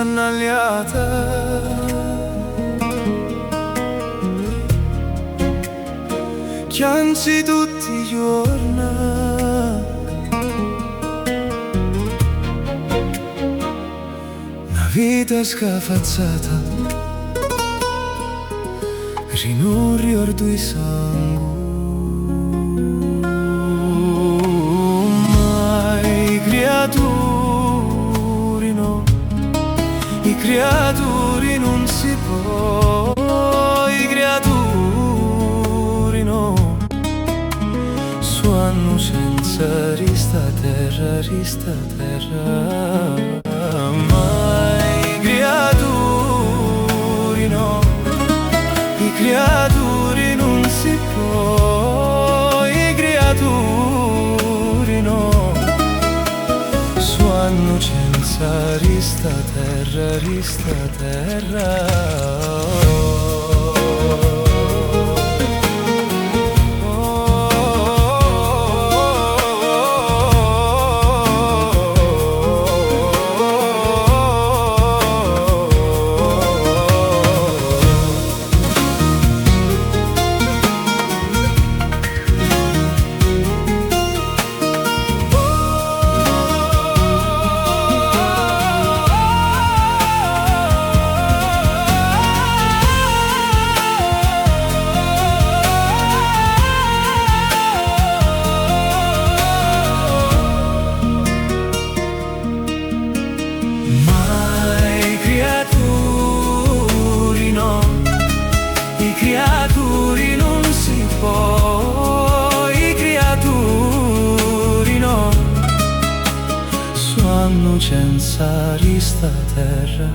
s'annagliata, chianzi tutti i giorni, una vita scafazzata, non ricordo i sangue. Ma i creatori no, i creatori non si può, i creatori no, suono senza rista terra, ma i creatori no, i creatori non si può, i creatori no, suono senza rista terra, i creatori non si può, i creatori no, suono senza rista terra,